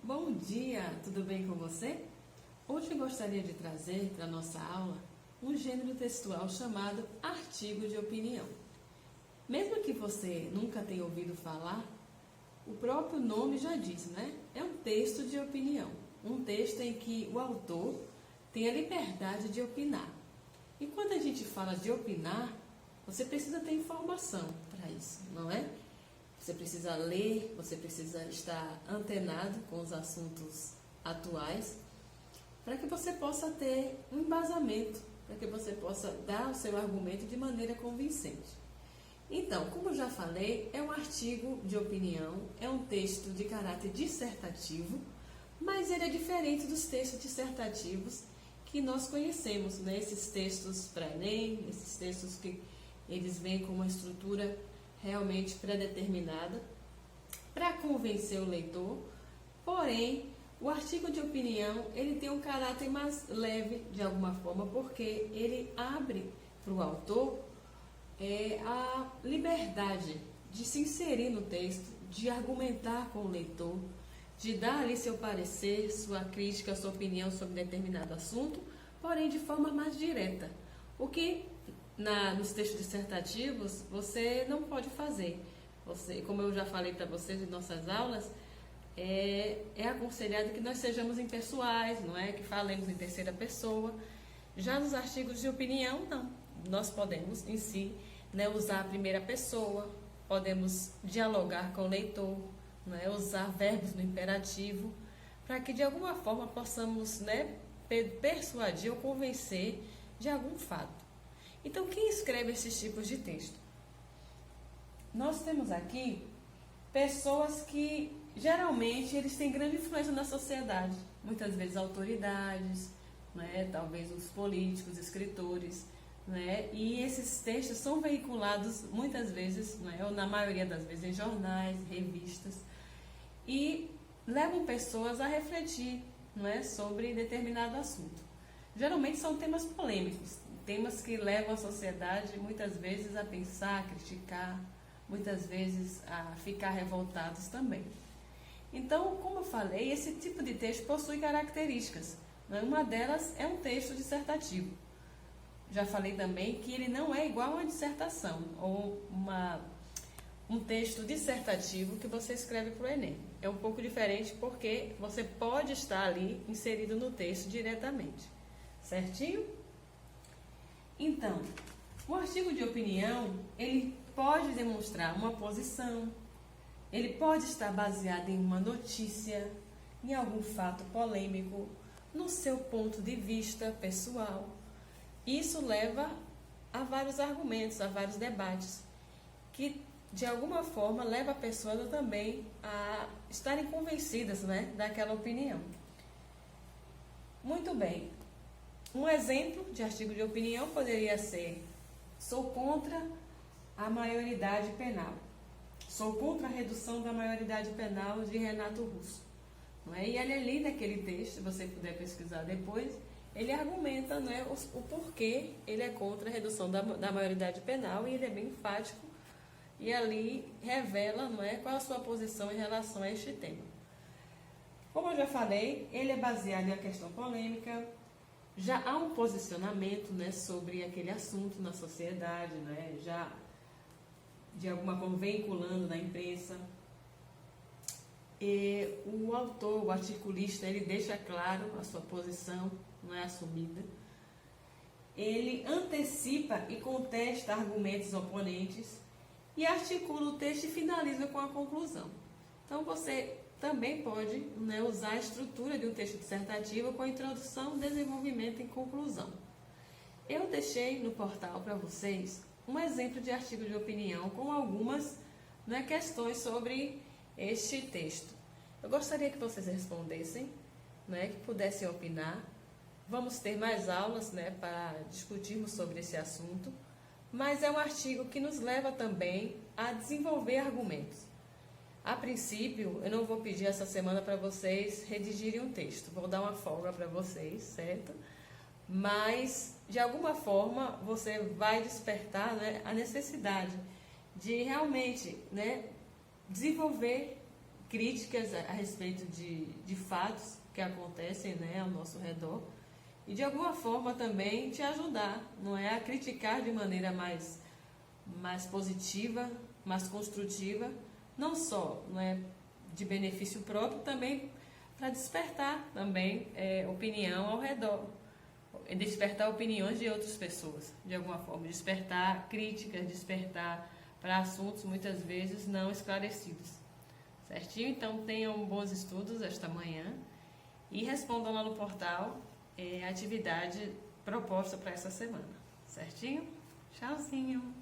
Bom dia, tudo bem com você? Hoje eu gostaria de trazer para a nossa aula um gênero textual chamado artigo de opinião. Mesmo que você nunca tenha ouvido falar, o próprio nome já diz, né? É um texto de opinião, um texto em que o autor tem a liberdade de opinar. E quando a gente fala de opinar, você precisa ter informação para isso, não é? Você precisa ler, você precisa estar antenado com os assuntos atuais, para que você possa ter um embasamento, para que você possa dar o seu argumento de maneira convincente. Então, como já falei, é um artigo de opinião, é um texto de caráter dissertativo, mas ele é diferente dos textos dissertativos que nós conhecemos, né? Esses textos para Enem, esses textos que eles vêm com uma estrutura realmente pré-determinada para convencer o leitor. Porém, o artigo de opinião ele tem um caráter mais leve de alguma forma, porque ele abre para o autor a liberdade de se inserir no texto, de argumentar com o leitor, de dar ali seu parecer, sua crítica, sua opinião sobre determinado assunto, porém de forma mais direta. O que nos textos dissertativos você não pode fazer. Você, como eu já falei para vocês em nossas aulas, é aconselhado que nós sejamos impessoais, não é? Que falemos em terceira pessoa. Já nos artigos de opinião, não. Nós podemos, em si, né, usar a primeira pessoa, podemos dialogar com o leitor, não é? Usar verbos no imperativo, para que de alguma forma possamos, né, persuadir ou convencer de algum fato. Então, quem escreve esses tipos de texto? Nós temos aqui pessoas que, geralmente, eles têm grande influência na sociedade. Muitas vezes autoridades, né? Talvez os políticos, escritores, né? E esses textos são veiculados muitas vezes, né? Ou na maioria das vezes, em jornais, revistas, e levam pessoas a refletir, né? Sobre determinado assunto. Geralmente são temas polêmicos, temas que levam a sociedade muitas vezes a pensar, a criticar, muitas vezes a ficar revoltados também. Então, como eu falei, esse tipo de texto possui características. Uma delas é um texto dissertativo. Já falei também que ele não é igual a uma dissertação ou um texto dissertativo que você escreve para o Enem. É um pouco diferente porque você pode estar ali inserido no texto diretamente. Certinho? Então, o artigo de opinião, ele pode demonstrar uma posição, ele pode estar baseado em uma notícia, em algum fato polêmico, no seu ponto de vista pessoal. Isso leva a vários argumentos, a vários debates, que de alguma forma leva a pessoa também a estarem convencidas, né, daquela opinião. Muito bem. Um exemplo de artigo de opinião poderia ser: sou contra a maioridade penal. Sou contra a redução da maioridade penal de Renato Russo. Não é? E ele ali naquele texto, se você puder pesquisar depois, ele argumenta, não é, o porquê ele é contra a redução da maioridade penal, e ele é bem enfático e ali revela, não é, qual a sua posição em relação a este tema. Como eu já falei, ele é baseado em uma questão polêmica. Já há um posicionamento, né, sobre aquele assunto na sociedade, né, já de alguma forma vinculando na imprensa. E o autor, o articulista, ele deixa claro a sua posição, não é assumida. Ele antecipa e contesta argumentos oponentes e articula o texto e finaliza com a conclusão. Então você também pode, né, usar a estrutura de um texto dissertativo com a introdução, desenvolvimento e conclusão. Eu deixei no portal para vocês um exemplo de artigo de opinião com algumas, né, questões sobre este texto. Eu gostaria que vocês respondessem, né, que pudessem opinar. Vamos ter mais aulas, né, para discutirmos sobre esse assunto, mas é um artigo que nos leva também a desenvolver argumentos. A princípio, eu não vou pedir essa semana para vocês redigirem um texto, vou dar uma folga para vocês, certo? Mas, de alguma forma, você vai despertar, né, a necessidade de realmente, né, desenvolver críticas a respeito de fatos que acontecem, né, ao nosso redor, e de alguma forma também te ajudar, não é, a criticar de maneira mais positiva, mais construtiva, não só, não é, de benefício próprio, também para despertar também opinião ao redor, despertar opiniões de outras pessoas, de alguma forma, despertar críticas, despertar para assuntos muitas vezes não esclarecidos. Certinho? Então tenham bons estudos esta manhã e respondam lá no portal a atividade proposta para essa semana. Certinho? Tchauzinho!